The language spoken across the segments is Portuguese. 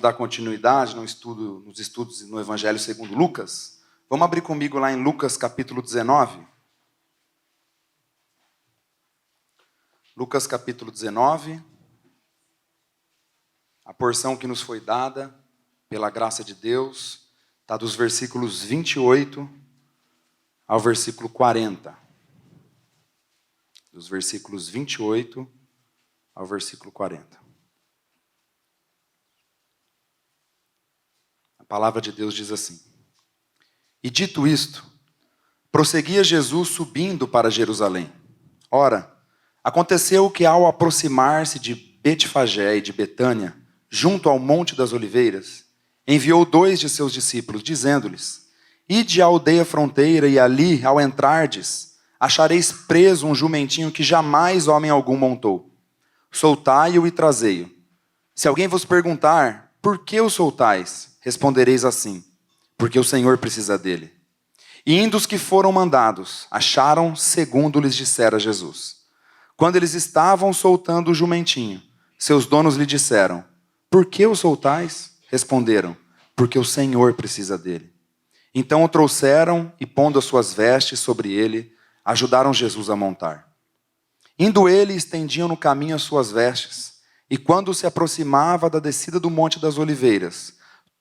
dar continuidade nos estudos no Evangelho segundo Lucas. Vamos abrir comigo lá em Lucas capítulo 19. Lucas capítulo 19. A porção que nos foi dada pela graça de Deus está dos versículos 28 ao versículo 40. Dos versículos 28 ao versículo 40. A palavra de Deus diz assim: E dito isto, prosseguia Jesus subindo para Jerusalém. Ora, aconteceu que ao aproximar-se de Betfagé e de Betânia, junto ao Monte das Oliveiras, enviou 2 de seus discípulos, dizendo-lhes: Ide à aldeia fronteira, e ali, ao entrardes, achareis preso um jumentinho que jamais homem algum montou. Soltai-o e trazei-o. Se alguém vos perguntar, por que o soltais? Respondereis assim: porque o Senhor precisa dele. E indo os que foram mandados, acharam segundo lhes dissera Jesus. Quando eles estavam soltando o jumentinho, seus donos lhe disseram: por que o soltais? Responderam: porque o Senhor precisa dele. Então o trouxeram e, pondo as suas vestes sobre ele, ajudaram Jesus a montar. Indo ele, estendiam no caminho as suas vestes, e quando se aproximava da descida do Monte das Oliveiras,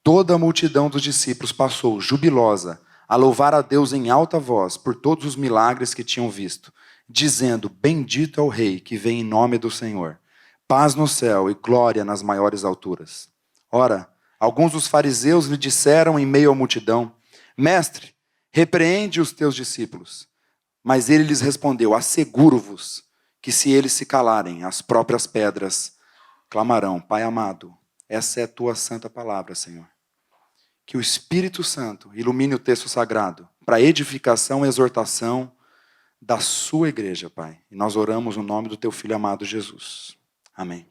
toda a multidão dos discípulos passou, jubilosa, a louvar a Deus em alta voz por todos os milagres que tinham visto, dizendo: bendito é o Rei que vem em nome do Senhor. Paz no céu e glória nas maiores alturas. Ora, alguns dos fariseus lhe disseram em meio à multidão: Mestre, repreende os teus discípulos. Mas ele lhes respondeu: asseguro-vos que se eles se calarem, as próprias pedras clamarão. Pai amado, essa é a tua santa palavra, Senhor. Que o Espírito Santo ilumine o texto sagrado para edificação e exortação da sua igreja, Pai. E nós oramos no nome do teu Filho amado Jesus. Amém.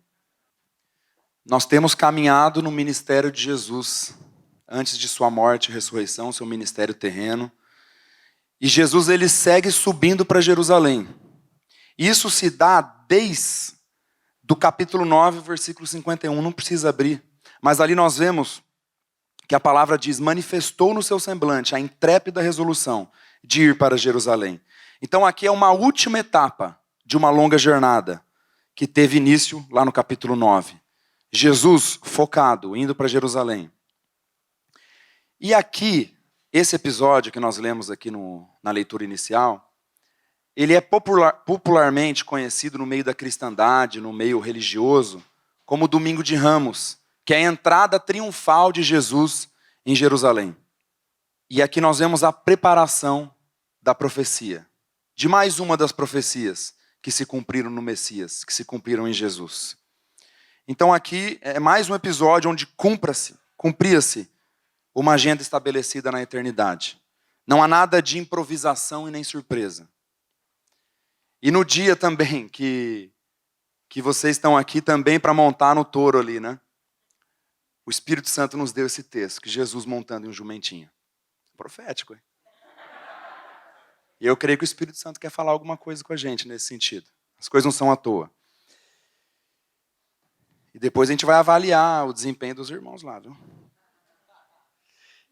Nós temos caminhado no ministério de Jesus, antes de sua morte e ressurreição, seu ministério terreno. E Jesus, ele segue subindo para Jerusalém. Isso se dá desde do capítulo 9, versículo 51. Não precisa abrir. Mas ali nós vemos que a palavra diz: manifestou no seu semblante a intrépida resolução de ir para Jerusalém. Então aqui é uma última etapa de uma longa jornada que teve início lá no capítulo 9. Jesus focado, indo para Jerusalém. E aqui, esse episódio que nós lemos aqui na leitura inicial, ele é popularmente conhecido no meio da cristandade, no meio religioso, como Domingo de Ramos, que é a entrada triunfal de Jesus em Jerusalém. E aqui nós vemos a preparação da profecia, de mais uma das profecias que se cumpriram no Messias, que se cumpriram em Jesus. Então aqui é mais um episódio onde cumpria-se uma agenda estabelecida na eternidade. Não há nada de improvisação e nem surpresa. E no dia também que vocês estão aqui também para montar no touro ali, né? O Espírito Santo nos deu esse texto, que Jesus montando em um jumentinho. Profético, hein? E eu creio que o Espírito Santo quer falar alguma coisa com a gente nesse sentido. As coisas não são à toa. E depois a gente vai avaliar o desempenho dos irmãos lá, viu?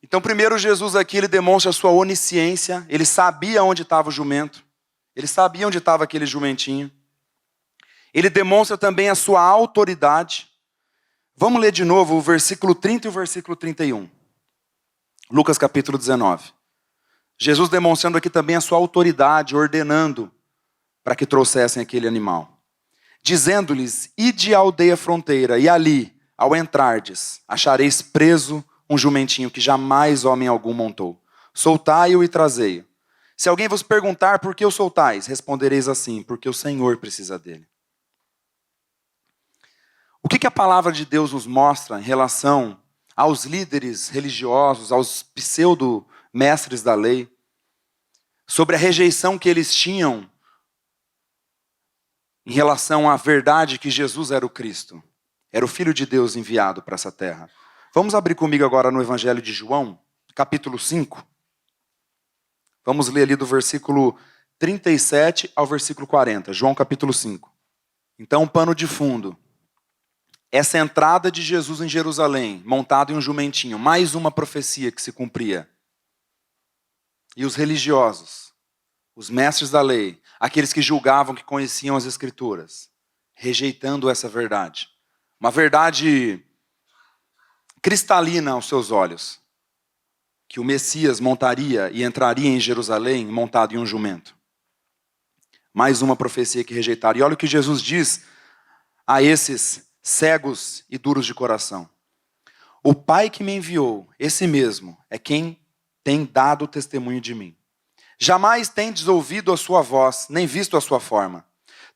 Então, primeiro Jesus aqui, ele demonstra a sua onisciência. Ele sabia onde estava o jumento. Ele sabia onde estava aquele jumentinho. Ele demonstra também a sua autoridade. Vamos ler de novo o versículo 30 e o versículo 31. Lucas capítulo 19. Jesus demonstrando aqui também a sua autoridade, ordenando para que trouxessem aquele animal. Dizendo-lhes: ide à aldeia fronteira, e ali, ao entrardes, achareis preso um jumentinho que jamais homem algum montou. Soltai-o e trazei-o. Se alguém vos perguntar por que o soltais, respondereis assim: porque o Senhor precisa dele. O que a palavra de Deus nos mostra em relação aos líderes religiosos, aos pseudo-mestres da lei, sobre a rejeição que eles tinham em relação à verdade que Jesus era o Cristo, era o Filho de Deus enviado para essa terra? Vamos abrir comigo agora no Evangelho de João, capítulo 5. Vamos ler ali do versículo 37 ao versículo 40. João capítulo 5. Então, um pano de fundo. essa entrada de Jesus em Jerusalém, montado em um jumentinho, mais uma profecia que se cumpria. E os religiosos, os mestres da lei, aqueles que julgavam que conheciam as Escrituras, rejeitando essa verdade. Uma verdade cristalina aos seus olhos, que o Messias montaria e entraria em Jerusalém montado em um jumento. Mais uma profecia que rejeitaram. E olha o que Jesus diz a esses cegos e duros de coração. O Pai que me enviou, esse mesmo, é quem tem dado testemunho de mim. Jamais tendes ouvido a sua voz, nem visto a sua forma.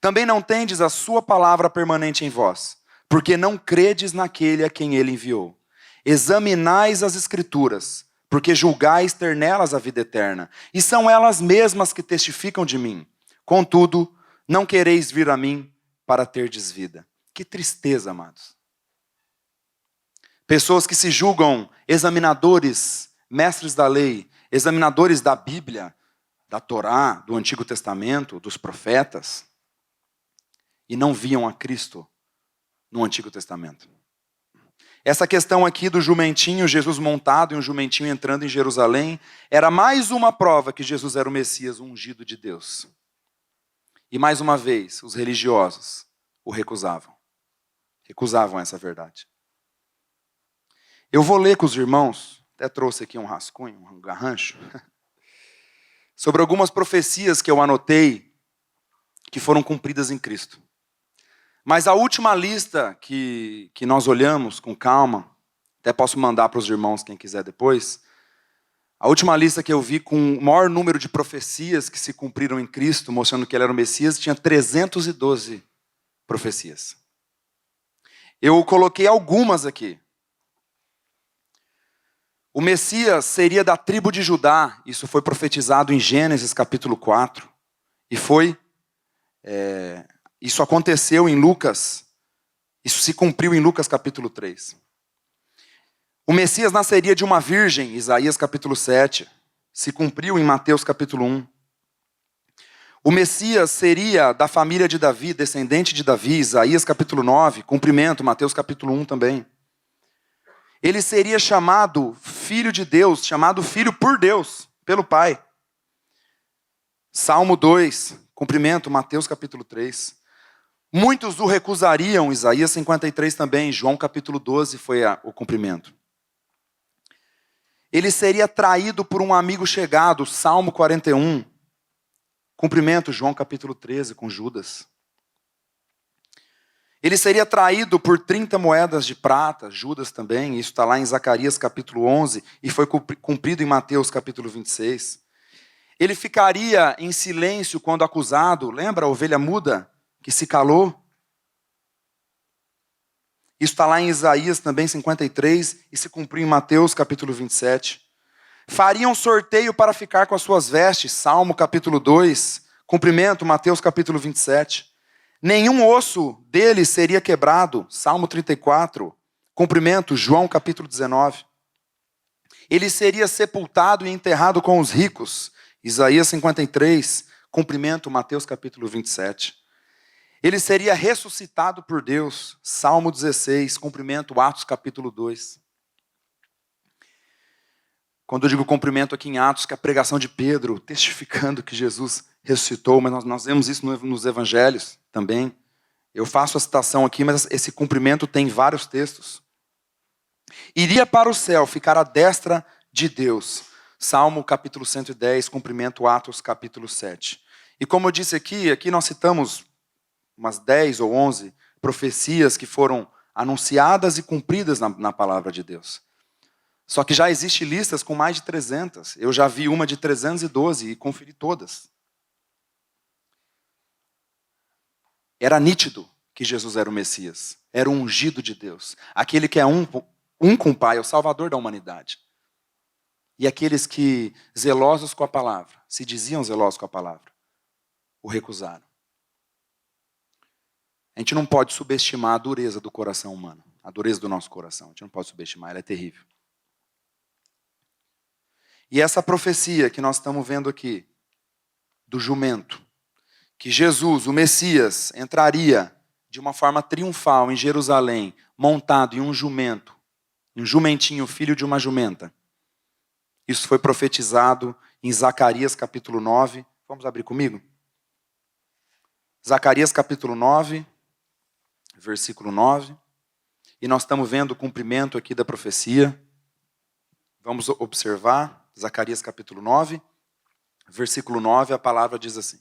Também não tendes a sua palavra permanente em vós, porque não credes naquele a quem ele enviou. Examinais as Escrituras, porque julgais ter nelas a vida eterna, e são elas mesmas que testificam de mim. Contudo, não quereis vir a mim para terdes vida. Que tristeza, amados. Pessoas que se julgam examinadores, mestres da lei, examinadores da Bíblia, da Torá, do Antigo Testamento, dos profetas, e não viam a Cristo no Antigo Testamento. Essa questão aqui do jumentinho, Jesus montado e um jumentinho entrando em Jerusalém, era mais uma prova que Jesus era o Messias, o ungido de Deus. E mais uma vez, os religiosos o recusavam. Recusavam essa verdade. Eu vou ler com os irmãos, até trouxe aqui um rascunho, um garrancho, sobre algumas profecias que eu anotei que foram cumpridas em Cristo. Mas a última lista que nós olhamos com calma, até posso mandar para os irmãos quem quiser depois, a última lista que eu vi com o maior número de profecias que se cumpriram em Cristo, mostrando que ele era o Messias, tinha 312 profecias. Eu coloquei algumas aqui. O Messias seria da tribo de Judá, isso foi profetizado em Gênesis capítulo 4, e isso aconteceu em Lucas, isso se cumpriu em Lucas capítulo 3. O Messias nasceria de uma virgem, Isaías capítulo 7, se cumpriu em Mateus capítulo 1. O Messias seria da família de Davi, descendente de Davi, Isaías capítulo 9, cumprimento, Mateus capítulo 1 também. Ele seria chamado Filho de Deus, chamado Filho por Deus, pelo Pai. Salmo 2, cumprimento, Mateus capítulo 3. Muitos o recusariam, Isaías 53 também, João capítulo 12 foi o cumprimento. Ele seria traído por um amigo chegado, Salmo 41. Cumprimento, João capítulo 13, com Judas. Ele seria traído por 30 moedas de prata, Judas também, isso está lá em Zacarias capítulo 11, e foi cumprido em Mateus capítulo 26. Ele ficaria em silêncio quando acusado, lembra a ovelha muda que se calou? Isso está lá em Isaías também 53, e se cumpriu em Mateus capítulo 27. Fariam sorteio para ficar com as suas vestes, Salmo capítulo 2, cumprimento, Mateus capítulo 27. Nenhum osso dele seria quebrado, Salmo 34, cumprimento, João capítulo 19. Ele seria sepultado e enterrado com os ricos, Isaías 53, cumprimento, Mateus capítulo 27. Ele seria ressuscitado por Deus, Salmo 16, cumprimento, Atos capítulo 2. Quando eu digo cumprimento aqui em Atos, que é a pregação de Pedro, testificando que Jesus ressuscitou, mas nós vemos isso nos evangelhos também. Eu faço a citação aqui, mas esse cumprimento tem vários textos. Iria para o céu, ficar à destra de Deus. Salmo capítulo 110, cumprimento, Atos capítulo 7. E como eu disse aqui nós citamos umas 10 ou 11 profecias que foram anunciadas e cumpridas na palavra de Deus. Só que já existem listas com mais de 300. Eu já vi uma de 312 e conferi todas. Era nítido que Jesus era o Messias. Era o ungido de Deus. Aquele que é um com o Pai, é o Salvador da humanidade. E aqueles que, zelosos com a palavra, se diziam zelosos com a palavra, o recusaram. A gente não pode subestimar a dureza do coração humano. A dureza do nosso coração. A gente não pode subestimar, ela é terrível. E essa profecia que nós estamos vendo aqui, do jumento, que Jesus, o Messias, entraria de uma forma triunfal em Jerusalém, montado em um jumentinho, filho de uma jumenta. Isso foi profetizado em Zacarias capítulo 9. Vamos abrir comigo? Zacarias capítulo 9, versículo 9. E nós estamos vendo o cumprimento aqui da profecia. Vamos observar, Zacarias capítulo 9, versículo 9, a palavra diz assim: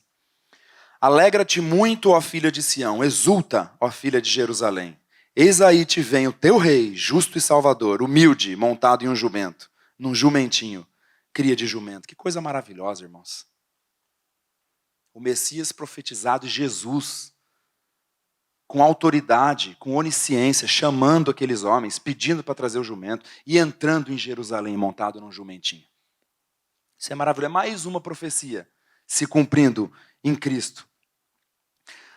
Alegra-te muito, ó filha de Sião, exulta, ó filha de Jerusalém. Eis aí te vem o teu rei, justo e salvador, humilde, montado em um jumento, num jumentinho, cria de jumento. Que coisa maravilhosa, irmãos. O Messias profetizado, Jesus, com autoridade, com onisciência, chamando aqueles homens, pedindo para trazer o jumento e entrando em Jerusalém montado num jumentinho. Isso é maravilhoso. É mais uma profecia se cumprindo em Cristo.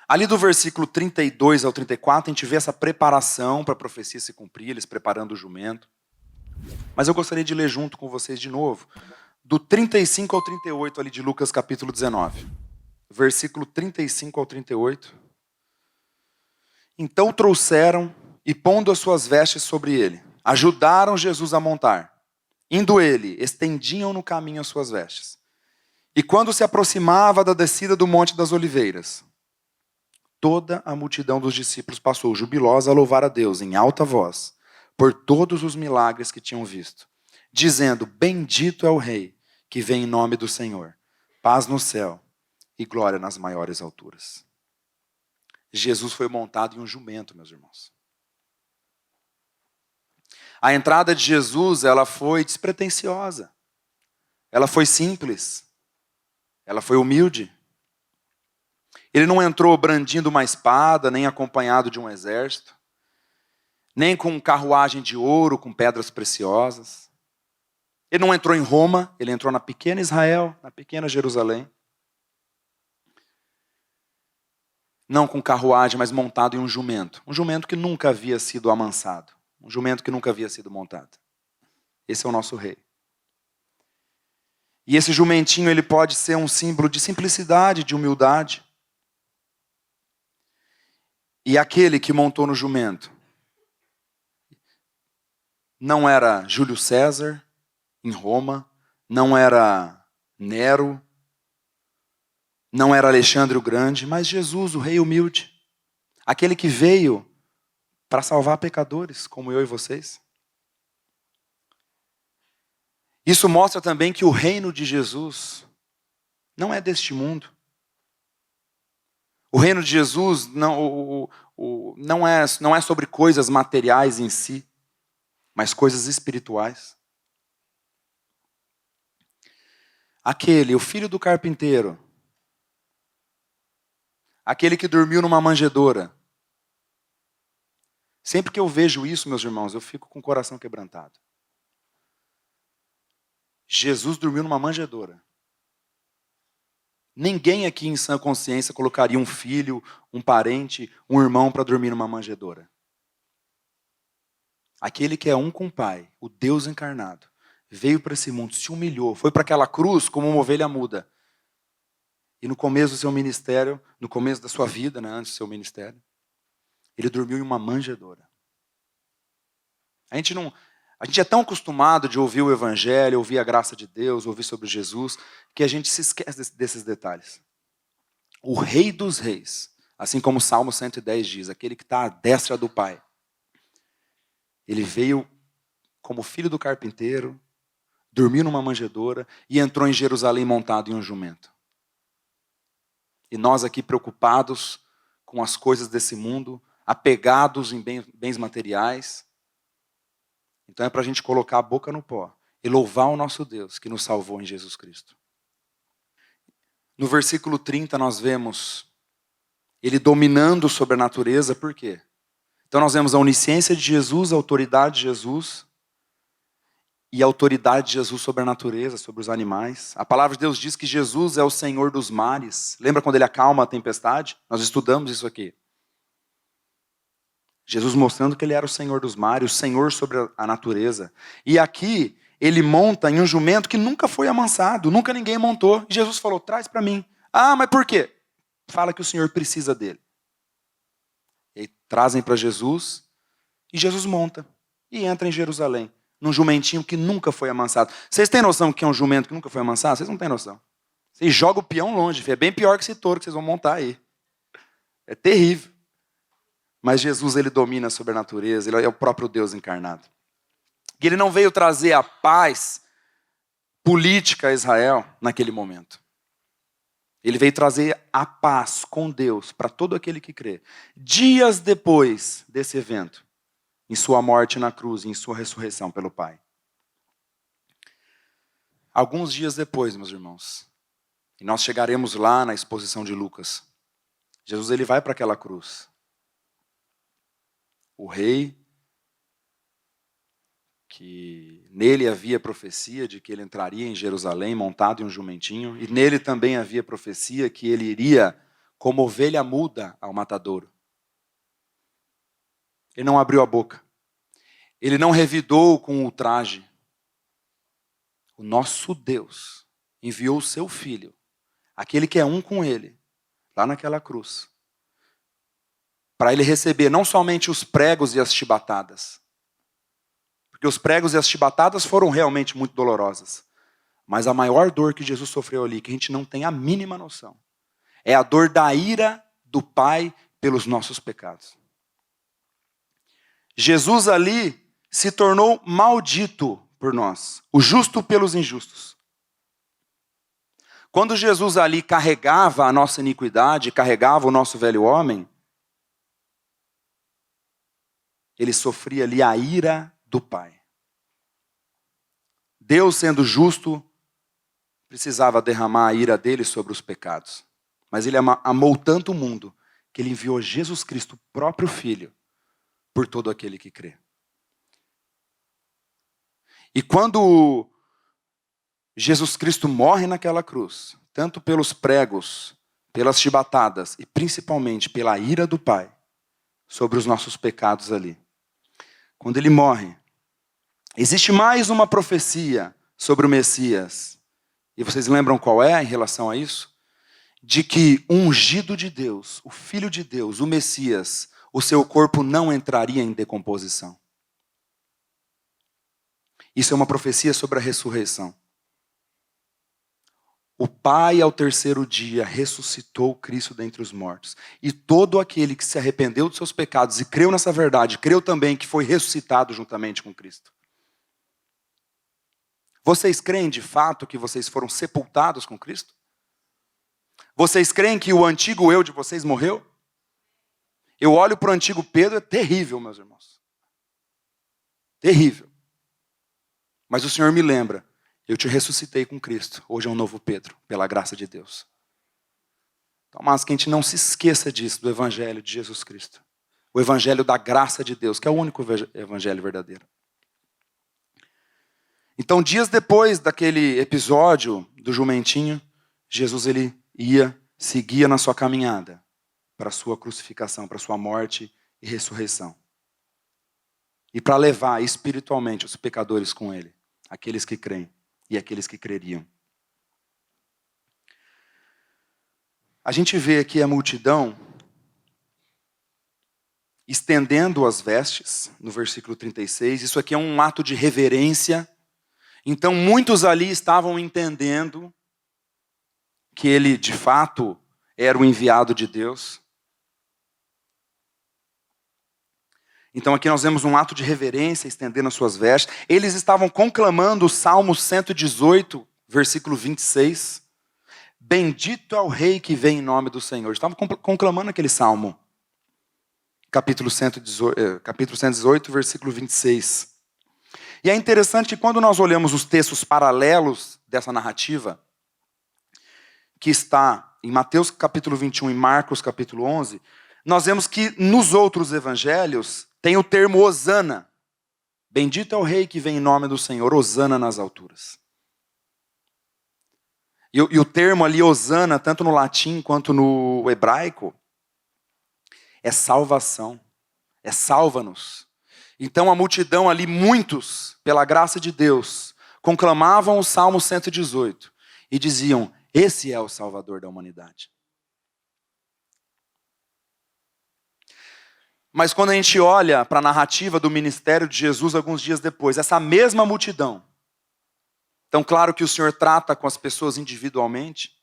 Ali do versículo 32 ao 34, a gente vê essa preparação para a profecia se cumprir, eles preparando o jumento. Mas eu gostaria de ler junto com vocês de novo, do 35 ao 38 ali de Lucas capítulo 19. Versículo 35 ao 38. Então trouxeram e pondo as suas vestes sobre ele, ajudaram Jesus a montar. Indo ele, estendiam no caminho as suas vestes. E quando se aproximava da descida do Monte das Oliveiras, toda a multidão dos discípulos passou jubilosa a louvar a Deus em alta voz, por todos os milagres que tinham visto, dizendo: Bendito é o Rei que vem em nome do Senhor, paz no céu e glória nas maiores alturas. Jesus foi montado em um jumento, meus irmãos. A entrada de Jesus, ela foi despretensiosa. Ela foi simples. Ela foi humilde. Ele não entrou brandindo uma espada, nem acompanhado de um exército, nem com carruagem de ouro, com pedras preciosas. Ele não entrou em Roma, ele entrou na pequena Israel, na pequena Jerusalém. Não com carruagem, mas montado em um jumento. Um jumento que nunca havia sido amansado. Um jumento que nunca havia sido montado. Esse é o nosso rei. E esse jumentinho, ele pode ser um símbolo de simplicidade, de humildade. E aquele que montou no jumento não era Júlio César, em Roma, não era Nero, não era Alexandre o Grande, mas Jesus, o rei humilde. Aquele que veio para salvar pecadores, como eu e vocês. Isso mostra também que o reino de Jesus não é deste mundo. O reino de Jesus não é sobre coisas materiais em si, mas coisas espirituais. Aquele, o filho do carpinteiro, aquele que dormiu numa manjedoura. Sempre que eu vejo isso, meus irmãos, eu fico com o coração quebrantado. Jesus dormiu numa manjedoura. Ninguém aqui em sã consciência colocaria um filho, um parente, um irmão para dormir numa manjedoura. Aquele que é um com o Pai, o Deus encarnado, veio para esse mundo, se humilhou, foi para aquela cruz como uma ovelha muda. E no começo do seu ministério, no começo da sua vida, antes do seu ministério, ele dormiu em uma manjedoura. A gente é tão acostumado de ouvir o Evangelho, ouvir a graça de Deus, ouvir sobre Jesus, que a gente se esquece desses detalhes. O Rei dos Reis, assim como o Salmo 110 diz, aquele que está à destra do Pai, ele veio como filho do carpinteiro, dormiu numa manjedoura e entrou em Jerusalém montado em um jumento. E nós aqui preocupados com as coisas desse mundo, apegados em bens materiais. Então é para a gente colocar a boca no pó e louvar o nosso Deus que nos salvou em Jesus Cristo. No versículo 30 nós vemos ele dominando sobre a natureza, por quê? Então nós vemos a onisciência de Jesus, a autoridade de Jesus e a autoridade de Jesus sobre a natureza, sobre os animais. A palavra de Deus diz que Jesus é o Senhor dos mares. Lembra quando ele acalma a tempestade? Nós estudamos isso aqui. Jesus mostrando que ele era o Senhor dos mares, o Senhor sobre a natureza. E aqui ele monta em um jumento que nunca foi amansado, nunca ninguém montou. E Jesus falou, traz para mim. Ah, mas por quê? Fala que o Senhor precisa dele. E trazem para Jesus, E Jesus monta e entra em Jerusalém, num jumentinho que nunca foi amansado. Vocês têm noção que é um jumento que nunca foi amansado? Vocês não têm noção. Vocês jogam o peão longe, filho. É bem pior que esse touro que vocês vão montar aí. É terrível. Mas Jesus, ele domina sobre a natureza, ele é o próprio Deus encarnado. E ele não veio trazer a paz política a Israel naquele momento. Ele veio trazer a paz com Deus para todo aquele que crê. Dias depois desse evento, em sua morte na cruz, em sua ressurreição pelo Pai. Alguns dias depois, meus irmãos, e nós chegaremos lá na exposição de Lucas, Jesus ele vai para aquela cruz. O rei, que nele havia profecia de que ele entraria em Jerusalém montado em um jumentinho, e nele também havia profecia que ele iria como ovelha muda ao matadouro. Ele não abriu a boca. Ele não revidou com ultraje. O nosso Deus enviou o seu Filho, aquele que é um com ele, lá naquela cruz, para ele receber não somente os pregos e as chibatadas, porque os pregos e as chibatadas foram realmente muito dolorosas, mas a maior dor que Jesus sofreu ali, que a gente não tem a mínima noção, é a dor da ira do Pai pelos nossos pecados. Jesus ali se tornou maldito por nós, o justo pelos injustos. Quando Jesus ali carregava a nossa iniquidade, carregava o nosso velho homem, ele sofria ali a ira do Pai. Deus, sendo justo, precisava derramar a ira dele sobre os pecados. Mas ele amou tanto o mundo que ele enviou Jesus Cristo, o próprio Filho, por todo aquele que crê. E quando Jesus Cristo morre naquela cruz, tanto pelos pregos, pelas chibatadas e principalmente pela ira do Pai sobre os nossos pecados ali. Quando ele morre, existe mais uma profecia sobre o Messias. E vocês lembram qual é em relação a isso? De que o ungido de Deus, o Filho de Deus, o Messias, o seu corpo não entraria em decomposição. Isso é uma profecia sobre a ressurreição. O Pai, ao terceiro dia, ressuscitou Cristo dentre os mortos. E todo aquele que se arrependeu dos seus pecados e creu nessa verdade, creu também que foi ressuscitado juntamente com Cristo. Vocês creem de fato que vocês foram sepultados com Cristo? Vocês creem que o antigo eu de vocês morreu? Eu olho para o antigo Pedro, é terrível, meus irmãos. Terrível. Mas o Senhor me lembra, eu te ressuscitei com Cristo. Hoje é um novo Pedro, pela graça de Deus. Então, mas que a gente não se esqueça disso, do Evangelho de Jesus Cristo. O Evangelho da graça de Deus, que é o único Evangelho verdadeiro. Então, dias depois daquele episódio do jumentinho, Jesus ele seguia na sua caminhada para a sua crucificação, para a sua morte e ressurreição. E para levar espiritualmente os pecadores com ele, aqueles que creem e aqueles que creriam. A gente vê aqui a multidão estendendo as vestes, no versículo 36. Isso aqui é um ato de reverência. Então muitos ali estavam entendendo que ele de fato era o enviado de Deus. Então aqui nós vemos um ato de reverência, estendendo as suas vestes. Eles estavam conclamando o Salmo 118, versículo 26. Bendito é o rei que vem em nome do Senhor. Eles estavam conclamando aquele salmo. Capítulo 118, versículo 26. E é interessante que quando nós olhamos os textos paralelos dessa narrativa, que está em Mateus capítulo 21 e Marcos capítulo 11, nós vemos que nos outros evangelhos tem o termo Hosana. Bendito é o rei que vem em nome do Senhor, Hosana nas alturas. E o termo ali, Hosana, tanto no latim quanto no hebraico, é salvação, é salva-nos. Então a multidão ali, muitos, pela graça de Deus, conclamavam o Salmo 118 e diziam, esse é o Salvador da humanidade. Mas quando a gente olha para a narrativa do ministério de Jesus alguns dias depois, essa mesma multidão, então claro que o Senhor trata com as pessoas individualmente.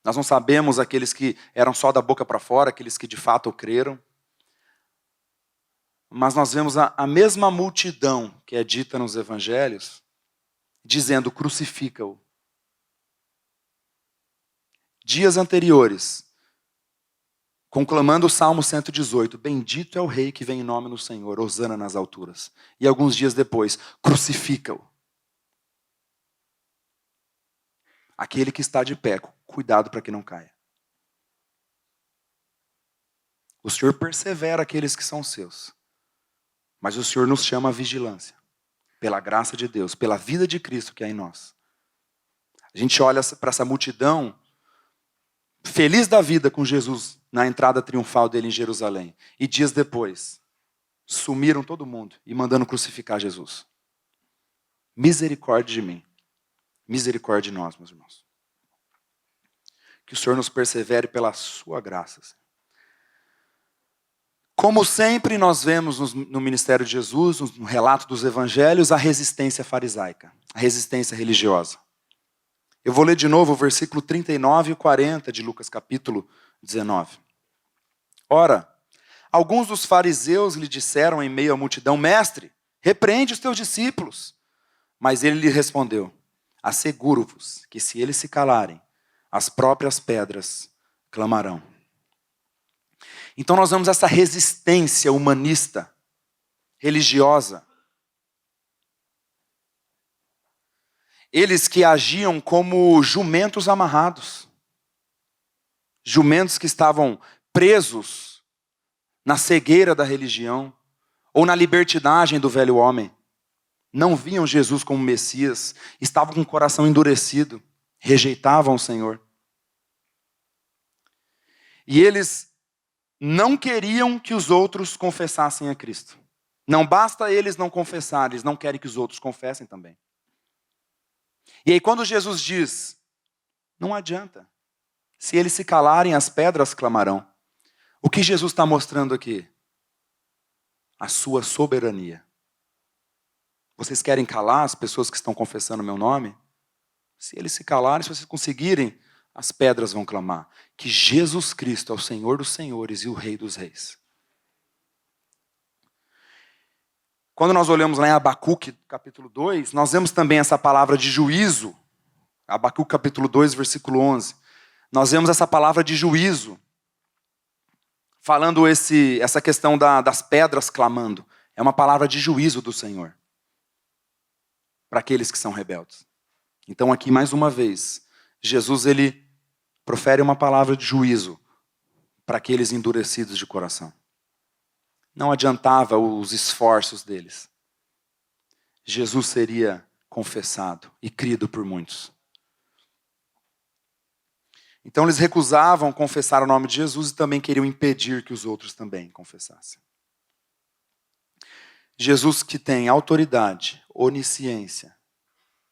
Nós não sabemos aqueles que eram só da boca para fora, aqueles que de fato creram. Mas nós vemos a mesma multidão que é dita nos evangelhos, dizendo: crucifica-o. Dias anteriores, conclamando o Salmo 118, bendito é o rei que vem em nome do Senhor, hosana nas alturas. E alguns dias depois, crucifica-o. Aquele que está de pé, cuidado para que não caia. O Senhor persevera aqueles que são seus. Mas o Senhor nos chama à vigilância. Pela graça de Deus, pela vida de Cristo que há em nós. A gente olha para essa multidão, feliz da vida com Jesus na entrada triunfal dele em Jerusalém. E dias depois, sumiram todo mundo e mandando crucificar Jesus. Misericórdia de mim. Misericórdia de nós, meus irmãos. Que o Senhor nos persevere pela sua graça. Como sempre nós vemos no ministério de Jesus, no relato dos evangelhos, a resistência farisaica, a resistência religiosa. Eu vou ler de novo o versículo 39 e 40 de Lucas capítulo 19. Ora, alguns dos fariseus lhe disseram em meio à multidão: Mestre, repreende os teus discípulos. Mas ele lhe respondeu: asseguro-vos que se eles se calarem, as próprias pedras clamarão. Então nós vemos essa resistência humanista, religiosa. Eles que agiam como jumentos amarrados. Jumentos que estavam presos na cegueira da religião ou na libertinagem do velho homem. Não viam Jesus como Messias, estavam com o coração endurecido, rejeitavam o Senhor. E eles não queriam que os outros confessassem a Cristo. Não basta eles não confessarem, eles não querem que os outros confessem também. E aí quando Jesus diz, não adianta, se eles se calarem, as pedras clamarão. O que Jesus está mostrando aqui? A sua soberania. Vocês querem calar as pessoas que estão confessando o meu nome? Se eles se calarem, se vocês conseguirem, as pedras vão clamar que Jesus Cristo é o Senhor dos senhores e o Rei dos reis. Quando nós olhamos lá em Abacuque, capítulo 2, nós vemos também essa palavra de juízo. Abacuque, capítulo 2, versículo 11. Nós vemos essa palavra de juízo, falando essa questão das pedras clamando. É uma palavra de juízo do Senhor para aqueles que são rebeldes. Então aqui, mais uma vez, Jesus ele profere uma palavra de juízo para aqueles endurecidos de coração. Não adiantava os esforços deles. Jesus seria confessado e crido por muitos. Então eles recusavam confessar o nome de Jesus e também queriam impedir que os outros também confessassem. Jesus que tem autoridade, onisciência,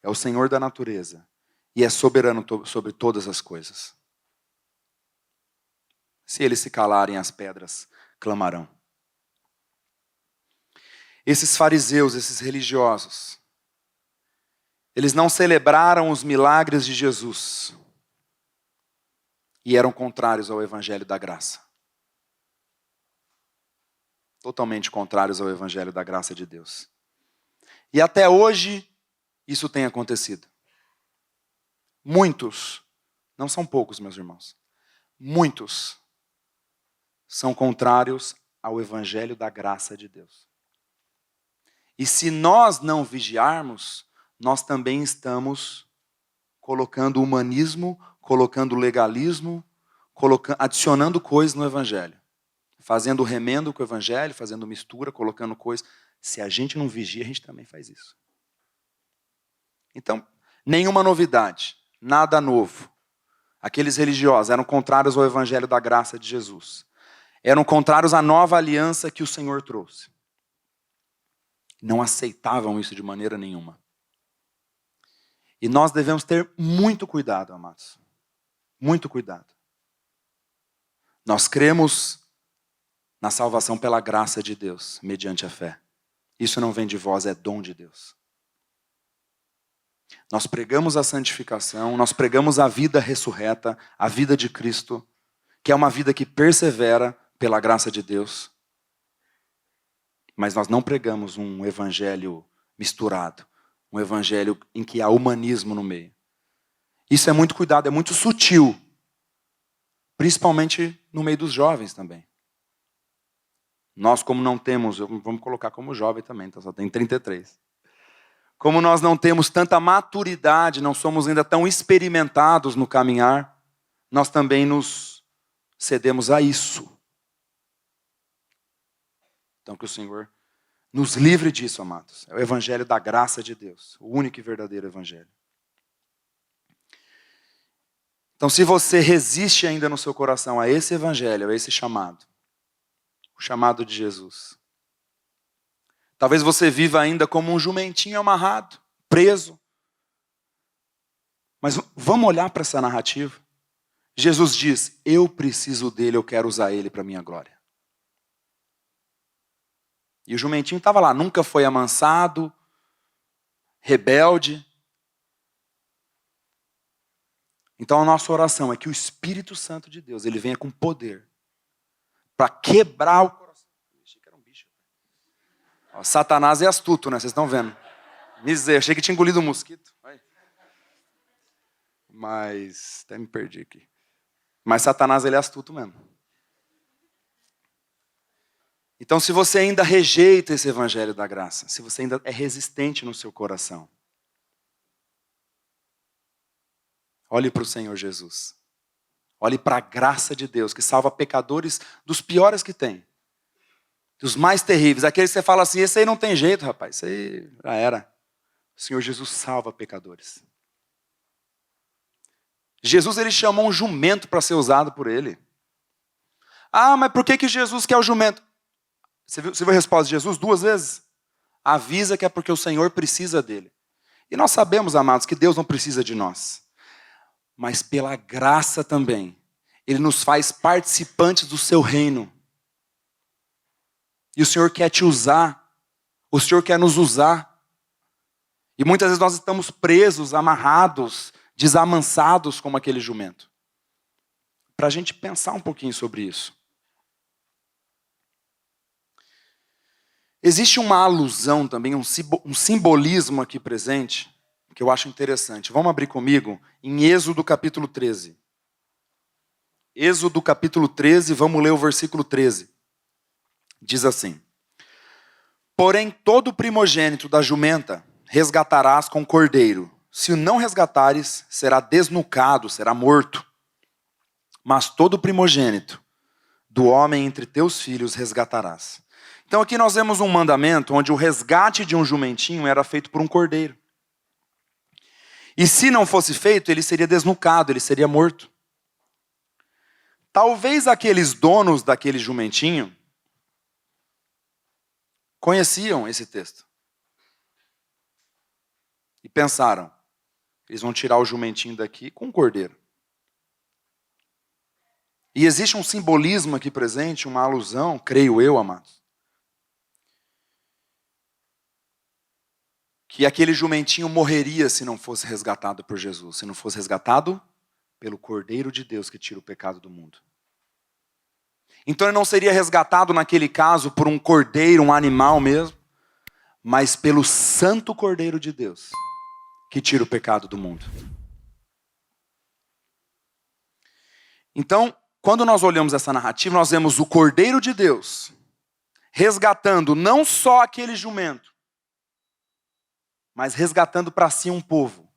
é o Senhor da natureza e é soberano sobre todas as coisas. Se eles se calarem, as pedras clamarão. Esses fariseus, esses religiosos, eles não celebraram os milagres de Jesus e eram contrários ao evangelho da graça. Totalmente contrários ao evangelho da graça de Deus. E até hoje, isso tem acontecido. Muitos, não são poucos, meus irmãos, muitos são contrários ao evangelho da graça de Deus. E se nós não vigiarmos, nós também estamos colocando humanismo, colocando legalismo, adicionando coisas no evangelho. Fazendo remendo com o evangelho, fazendo mistura, colocando coisas. Se a gente não vigia, a gente também faz isso. Então, nenhuma novidade, nada novo. Aqueles religiosos eram contrários ao evangelho da graça de Jesus. Eram contrários à nova aliança que o Senhor trouxe. Não aceitavam isso de maneira nenhuma. E nós devemos ter muito cuidado, amados. Muito cuidado. Nós cremos na salvação pela graça de Deus, mediante a fé. Isso não vem de vós, é dom de Deus. Nós pregamos a santificação, nós pregamos a vida ressurreta, a vida de Cristo, que é uma vida que persevera pela graça de Deus. Mas nós não pregamos um evangelho misturado, um evangelho em que há humanismo no meio. Isso é muito cuidado, é muito sutil, principalmente no meio dos jovens também. Nós, como não temos, vamos colocar como jovem também, então só tem 33. Como nós não temos tanta maturidade, não somos ainda tão experimentados no caminhar, nós também nos cedemos a isso. Então que o Senhor nos livre disso, amados. É o evangelho da graça de Deus, o único e verdadeiro evangelho. Então, se você resiste ainda no seu coração a esse evangelho, a esse chamado, o chamado de Jesus, talvez você viva ainda como um jumentinho amarrado, preso. Mas vamos olhar para essa narrativa. Jesus diz, eu preciso dele, eu quero usar ele para a minha glória. E o jumentinho estava lá, nunca foi amansado, rebelde. Então a nossa oração é que o Espírito Santo de Deus, ele venha com poder para quebrar o coração. Achei que era um bicho. Ó, Satanás é astuto, né? Vocês estão vendo. Miséria, achei que tinha engolido um mosquito. Mas até me perdi aqui. Mas Satanás, ele é astuto mesmo. Então, se você ainda rejeita esse evangelho da graça, se você ainda é resistente no seu coração, olhe para o Senhor Jesus. Olhe para a graça de Deus, que salva pecadores dos piores que tem. Dos mais terríveis. Aqueles que você fala assim, esse aí não tem jeito, rapaz. Esse aí já era. O Senhor Jesus salva pecadores. Jesus, ele chamou um jumento para ser usado por ele. Ah, mas por que Jesus quer o jumento? Você viu a resposta de Jesus 2 vezes? Avisa que é porque o Senhor precisa dele. E nós sabemos, amados, que Deus não precisa de nós. Mas pela graça também, ele nos faz participantes do seu reino. E o Senhor quer te usar. O Senhor quer nos usar. E muitas vezes nós estamos presos, amarrados, desamansados como aquele jumento. Para a gente pensar um pouquinho sobre isso. Existe uma alusão também, um simbolismo aqui presente, que eu acho interessante. Vamos abrir comigo em Êxodo capítulo 13. Êxodo capítulo 13, vamos ler o versículo 13. Diz assim: porém, todo primogênito da jumenta resgatarás com cordeiro. Se o não resgatares, será desnucado, será morto. Mas todo primogênito do homem entre teus filhos resgatarás. Então aqui nós vemos um mandamento onde o resgate de um jumentinho era feito por um cordeiro. E se não fosse feito, ele seria desnucado, ele seria morto. Talvez aqueles donos daquele jumentinho conheciam esse texto. E pensaram, eles vão tirar o jumentinho daqui com o cordeiro. E existe um simbolismo aqui presente, uma alusão, creio eu, amados, que aquele jumentinho morreria se não fosse resgatado por Jesus, se não fosse resgatado pelo Cordeiro de Deus que tira o pecado do mundo. Então ele não seria resgatado naquele caso por um cordeiro, um animal mesmo, mas pelo Santo Cordeiro de Deus que tira o pecado do mundo. Então, quando nós olhamos essa narrativa, nós vemos o Cordeiro de Deus resgatando não só aquele jumento, mas resgatando para si um povo,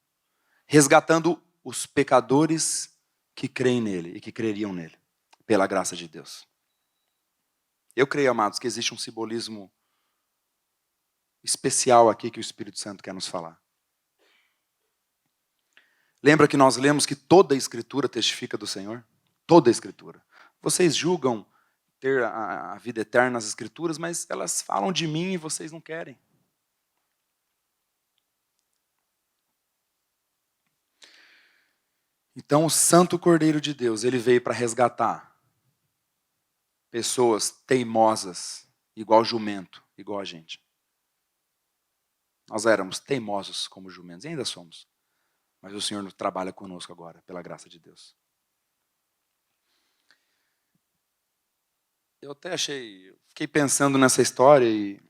resgatando os pecadores que creem nele e que creriam nele, pela graça de Deus. Eu creio, amados, que existe um simbolismo especial aqui que o Espírito Santo quer nos falar. Lembra que nós lemos que toda a Escritura testifica do Senhor? Toda a Escritura. Vocês julgam ter a vida eterna nas Escrituras, mas elas falam de mim e vocês não querem. Então o Santo Cordeiro de Deus, ele veio para resgatar pessoas teimosas, igual jumento, igual a gente. Nós éramos teimosos como jumentos, e ainda somos. Mas o Senhor trabalha conosco agora, pela graça de Deus. Eu até fiquei pensando nessa história e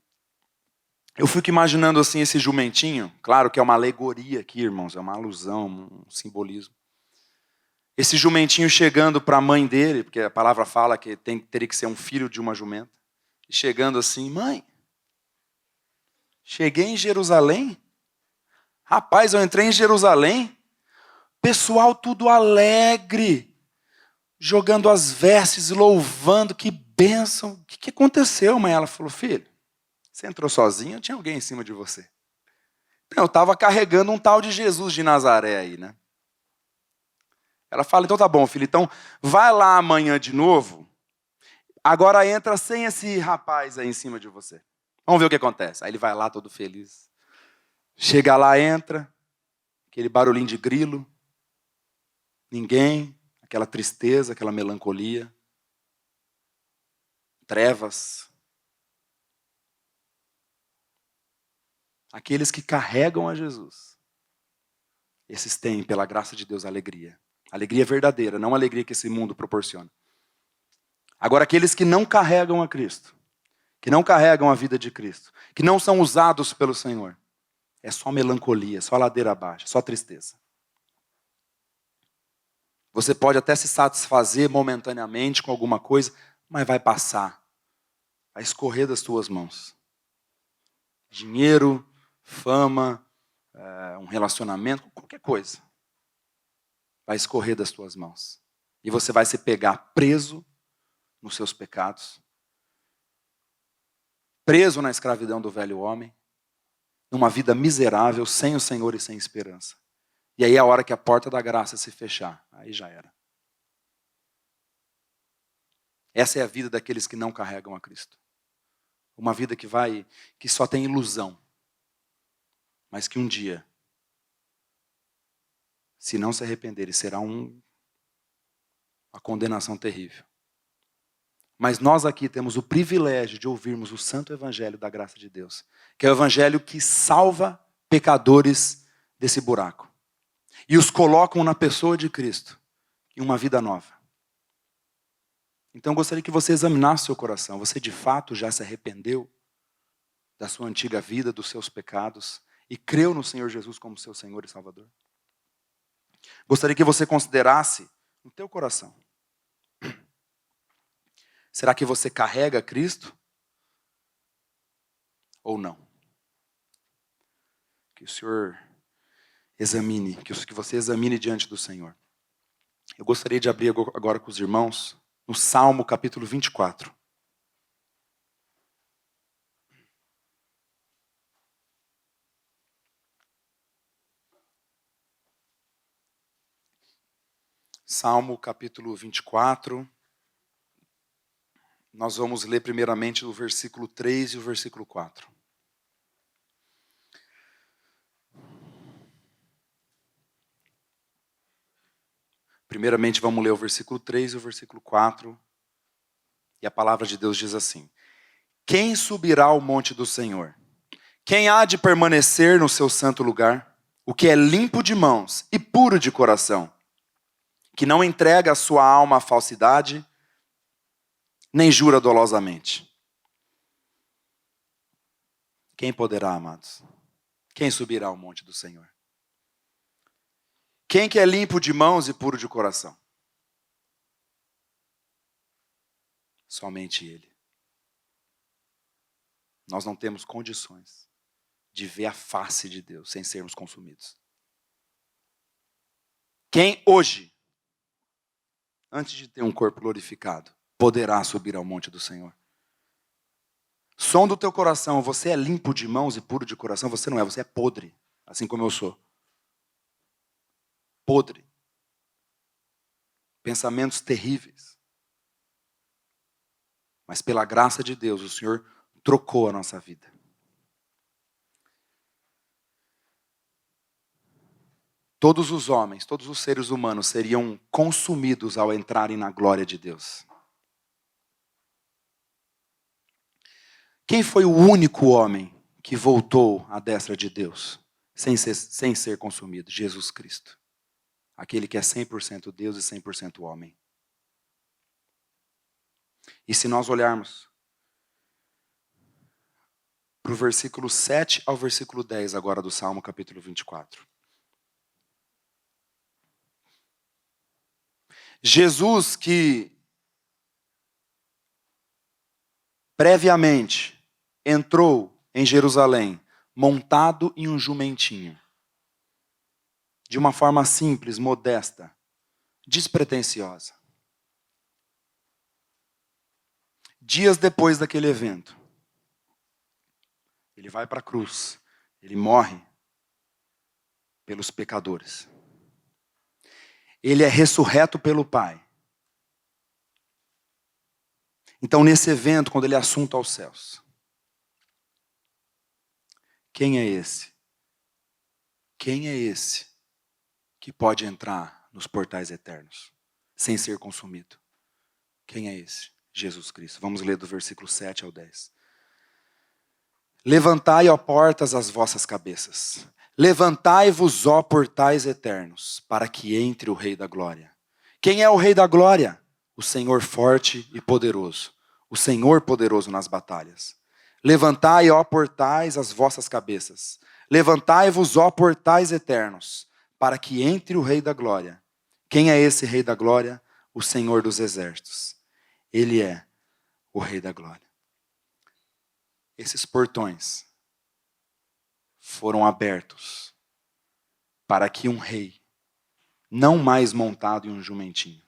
eu fico imaginando assim esse jumentinho, claro que é uma alegoria aqui, irmãos, é uma alusão, um simbolismo. Esse jumentinho chegando para a mãe dele, porque a palavra fala que teria que ser um filho de uma jumenta, e chegando assim, mãe, cheguei em Jerusalém? Rapaz, eu entrei em Jerusalém, pessoal tudo alegre, jogando as vestes, louvando, que bênção. O que aconteceu, mãe? Ela falou, filho, você entrou sozinho ou tinha alguém em cima de você? Não, eu estava carregando um tal de Jesus de Nazaré aí, né? Ela fala, então tá bom, filho, então vai lá amanhã de novo, agora entra sem esse rapaz aí em cima de você. Vamos ver o que acontece. Aí ele vai lá todo feliz. Chega lá, entra, aquele barulhinho de grilo, ninguém, aquela tristeza, aquela melancolia, trevas. Aqueles que carregam a Jesus, esses têm, pela graça de Deus, alegria. Alegria verdadeira, não a alegria que esse mundo proporciona. Agora, aqueles que não carregam a Cristo, que não carregam a vida de Cristo, que não são usados pelo Senhor, é só melancolia, só ladeira abaixo, só tristeza. Você pode até se satisfazer momentaneamente com alguma coisa, mas vai passar, vai escorrer das tuas mãos. Dinheiro, fama, um relacionamento, qualquer coisa, vai escorrer das tuas mãos. E você vai se pegar preso nos seus pecados, preso na escravidão do velho homem, numa vida miserável, sem o Senhor e sem esperança. E aí é a hora que a porta da graça se fechar, aí já era. Essa é a vida daqueles que não carregam a Cristo. Uma vida que só tem ilusão, mas que um dia, se não se arrependerem, será uma condenação terrível. Mas nós aqui temos o privilégio de ouvirmos o santo evangelho da graça de Deus, que é o evangelho que salva pecadores desse buraco e os colocam na pessoa de Cristo em uma vida nova. Então eu gostaria que você examinasse seu coração. Você de fato já se arrependeu da sua antiga vida, dos seus pecados e creu no Senhor Jesus como seu Senhor e Salvador? Gostaria que você considerasse no teu coração. Será que você carrega Cristo? Ou não? Que o Senhor examine, que você examine diante do Senhor. Eu gostaria de abrir agora com os irmãos no Salmo capítulo 24. Salmo capítulo 24. Nós vamos ler primeiramente o versículo 3 e o versículo 4. Primeiramente vamos ler o versículo 3 e o versículo 4. E a palavra de Deus diz assim: Quem subirá ao monte do Senhor? Quem há de permanecer no seu santo lugar? O que é limpo de mãos e puro de coração, que não entrega a sua alma à falsidade, nem jura dolosamente. Quem poderá, amados? Quem subirá ao monte do Senhor? Quem que é limpo de mãos e puro de coração? Somente Ele. Nós não temos condições de ver a face de Deus sem sermos consumidos. Quem hoje, antes de ter um corpo glorificado, poderá subir ao monte do Senhor? Som do teu coração, você é limpo de mãos e puro de coração? Você não é, você é podre, assim como eu sou. Podre. Pensamentos terríveis. Mas pela graça de Deus, o Senhor trocou a nossa vida. Todos os homens, todos os seres humanos seriam consumidos ao entrarem na glória de Deus. Quem foi o único homem que voltou à destra de Deus sem ser consumido? Jesus Cristo. Aquele que é 100% Deus e 100% homem. E se nós olharmos para o versículo 7 ao versículo 10 agora do Salmo capítulo 24. Jesus que previamente entrou em Jerusalém montado em um jumentinho, de uma forma simples, modesta, despretensiosa. Dias depois daquele evento, ele vai para a cruz, ele morre pelos pecadores. Ele é ressurreto pelo Pai. Então, nesse evento, quando ele é assunto aos céus, quem é esse? Quem é esse que pode entrar nos portais eternos sem ser consumido? Quem é esse? Jesus Cristo. Vamos ler do versículo 7 ao 10. Levantai, ó portas, as vossas cabeças. Levantai-vos, ó portais eternos, para que entre o Rei da Glória. Quem é o Rei da Glória? O Senhor forte e poderoso. O Senhor poderoso nas batalhas. Levantai, ó portais, as vossas cabeças. Levantai-vos, ó portais eternos, para que entre o Rei da Glória. Quem é esse Rei da Glória? O Senhor dos Exércitos. Ele é o Rei da Glória. Esses portões foram abertos para que um rei, não mais montado em um jumentinho,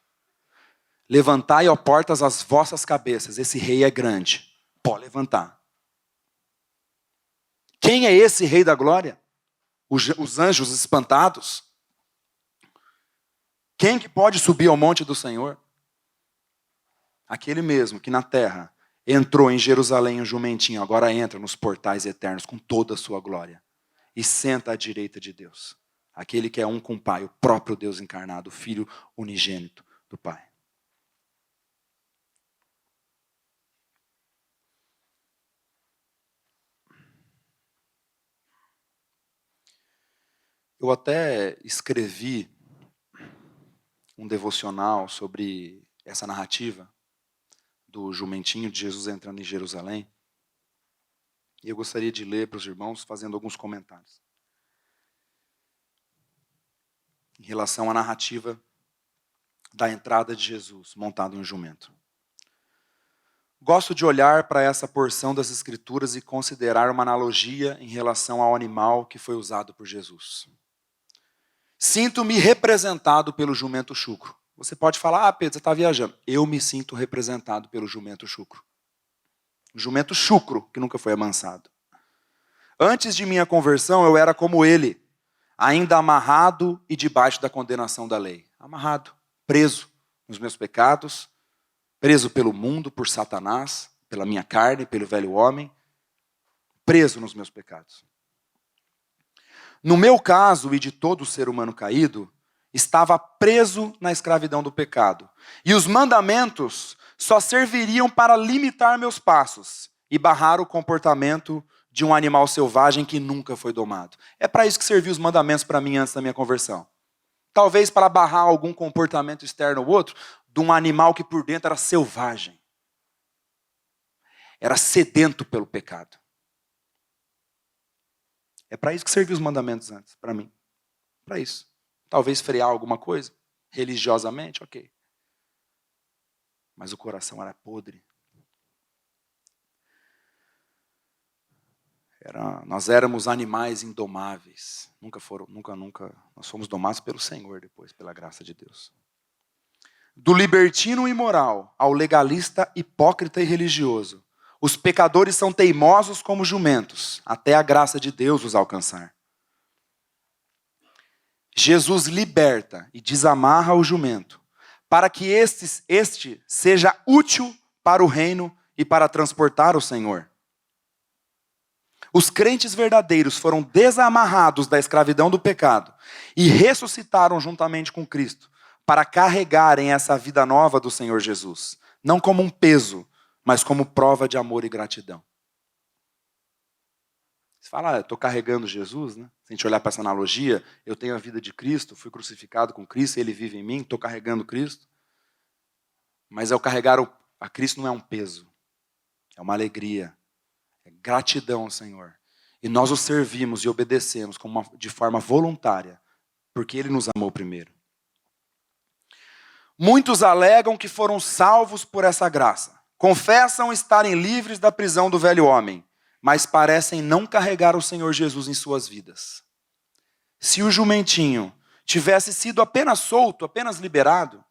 levantai, ó portas, as vossas cabeças. Esse rei é grande. Pode levantar. Quem é esse Rei da Glória? Os anjos espantados? Quem que pode subir ao monte do Senhor? Aquele mesmo que na terra entrou em Jerusalém um jumentinho, agora entra nos portais eternos com toda a sua glória e senta à direita de Deus. Aquele que é um com o Pai, o próprio Deus encarnado, o Filho unigênito do Pai. Eu até escrevi um devocional sobre essa narrativa do jumentinho de Jesus entrando em Jerusalém. E eu gostaria de ler para os irmãos fazendo alguns comentários em relação à narrativa da entrada de Jesus montado em um jumento. Gosto de olhar para essa porção das Escrituras e considerar uma analogia em relação ao animal que foi usado por Jesus. Sinto-me representado pelo jumento chucro. Você pode falar, Pedro, você está viajando. Eu me sinto representado pelo jumento chucro. O jumento chucro, que nunca foi amansado. Antes de minha conversão, eu era como ele, ainda amarrado e debaixo da condenação da lei. Amarrado, preso nos meus pecados, preso pelo mundo, por Satanás, pela minha carne, pelo velho homem, preso nos meus pecados. No meu caso, e de todo ser humano caído, estava preso na escravidão do pecado. E os mandamentos só serviriam para limitar meus passos e barrar o comportamento de um animal selvagem que nunca foi domado. É para isso que serviam os mandamentos para mim antes da minha conversão. Talvez para barrar algum comportamento externo ou outro de um animal que por dentro era selvagem. Era sedento pelo pecado. É para isso que serviam os mandamentos antes, para mim. Para isso. Talvez frear alguma coisa, religiosamente, ok. Mas o coração era podre. Nós éramos animais indomáveis. Nunca. Nós fomos domados pelo Senhor depois, pela graça de Deus. Do libertino imoral ao legalista hipócrita e religioso, os pecadores são teimosos como jumentos, até a graça de Deus os alcançar. Jesus liberta e desamarra o jumento, para que este seja útil para o reino e para transportar o Senhor. Os crentes verdadeiros foram desamarrados da escravidão do pecado e ressuscitaram juntamente com Cristo para carregarem essa vida nova do Senhor Jesus, não como um peso, mas como prova de amor e gratidão. Você fala, eu estou carregando Jesus, né? Se a gente olhar para essa analogia, eu tenho a vida de Cristo, fui crucificado com Cristo, Ele vive em mim, estou carregando Cristo. Mas ao carregar a Cristo não é um peso, é uma alegria, é gratidão ao Senhor. E nós o servimos e obedecemos de forma voluntária, porque Ele nos amou primeiro. Muitos alegam que foram salvos por essa graça. Confessam estarem livres da prisão do velho homem, mas parecem não carregar o Senhor Jesus em suas vidas. Se o jumentinho tivesse sido apenas solto, apenas liberado,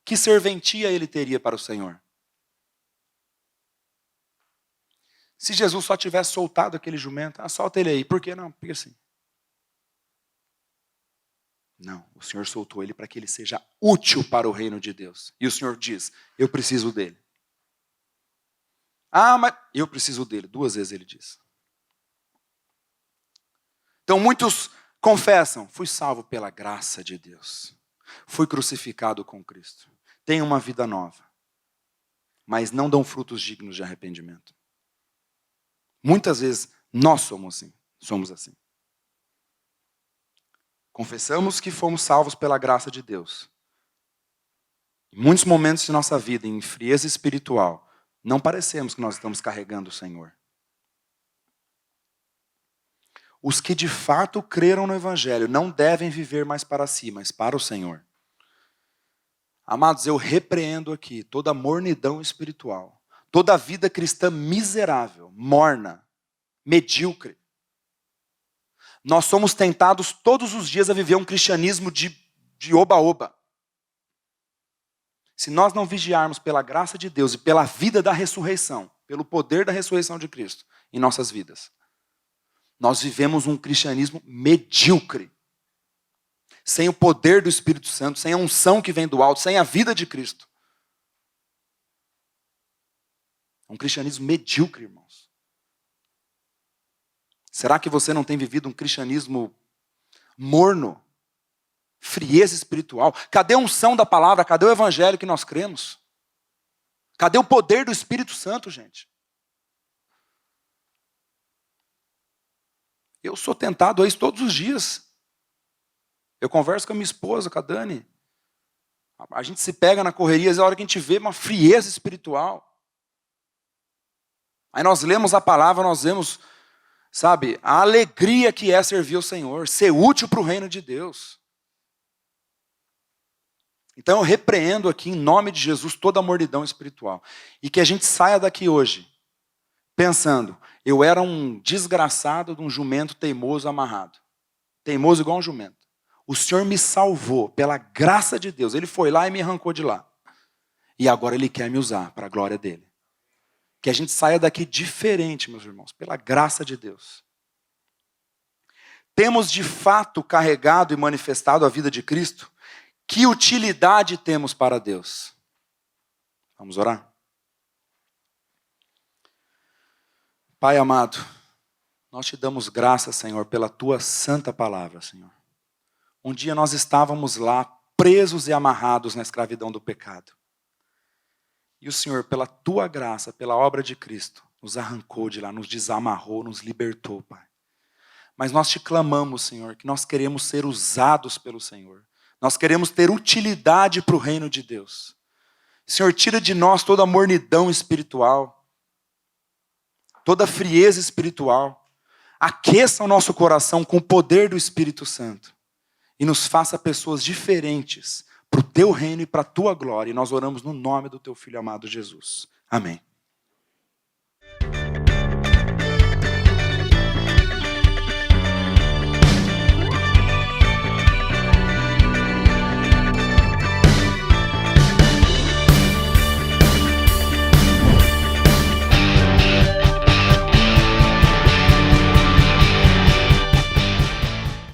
que serventia ele teria para o Senhor? Se Jesus só tivesse soltado aquele jumento, solta ele aí. Por que não? Porque assim. Não, o Senhor soltou ele para que ele seja útil para o reino de Deus. E o Senhor diz, eu preciso dele. Mas eu preciso dele. 2 vezes ele diz. Então muitos confessam, fui salvo pela graça de Deus. Fui crucificado com Cristo. Tenho uma vida nova. Mas não dão frutos dignos de arrependimento. Muitas vezes nós somos assim. Confessamos que fomos salvos pela graça de Deus. Em muitos momentos de nossa vida, em frieza espiritual, não parecemos que nós estamos carregando o Senhor. Os que de fato creram no Evangelho não devem viver mais para si, mas para o Senhor. Amados, eu repreendo aqui toda mornidão espiritual, toda vida cristã miserável, morna, medíocre. Nós somos tentados todos os dias a viver um cristianismo de oba-oba. Se nós não vigiarmos pela graça de Deus e pela vida da ressurreição, pelo poder da ressurreição de Cristo em nossas vidas, nós vivemos um cristianismo medíocre. Sem o poder do Espírito Santo, sem a unção que vem do alto, sem a vida de Cristo. É um cristianismo medíocre, irmãos. Será que você não tem vivido um cristianismo morno? Frieza espiritual? Cadê a unção da palavra? Cadê o evangelho que nós cremos? Cadê o poder do Espírito Santo, gente? Eu sou tentado a isso todos os dias. Eu converso com a minha esposa, com a Dani. A gente se pega na correria, às vezes a hora que a gente vê uma frieza espiritual. Aí nós lemos a palavra, nós vemos, sabe, a alegria que é servir ao Senhor, ser útil para o reino de Deus. Então eu repreendo aqui, em nome de Jesus, toda a mornidão espiritual. E que a gente saia daqui hoje, pensando, eu era um desgraçado de um jumento teimoso amarrado. Teimoso igual um jumento. O Senhor me salvou pela graça de Deus. Ele foi lá e me arrancou de lá. E agora Ele quer me usar para a glória dEle. Que a gente saia daqui diferente, meus irmãos, pela graça de Deus. Temos de fato carregado e manifestado a vida de Cristo? Que utilidade temos para Deus? Vamos orar? Pai amado, nós te damos graças, Senhor, pela Tua santa palavra, Senhor. Um dia nós estávamos lá, presos e amarrados na escravidão do pecado. E o Senhor, pela Tua graça, pela obra de Cristo, nos arrancou de lá, nos desamarrou, nos libertou, Pai. Mas nós te clamamos, Senhor, que nós queremos ser usados pelo Senhor. Nós queremos ter utilidade para o reino de Deus. Senhor, tira de nós toda a mornidão espiritual, toda a frieza espiritual. Aqueça o nosso coração com o poder do Espírito Santo. E nos faça pessoas diferentes para o Teu reino e para a Tua glória. E nós oramos no nome do Teu Filho amado Jesus. Amém.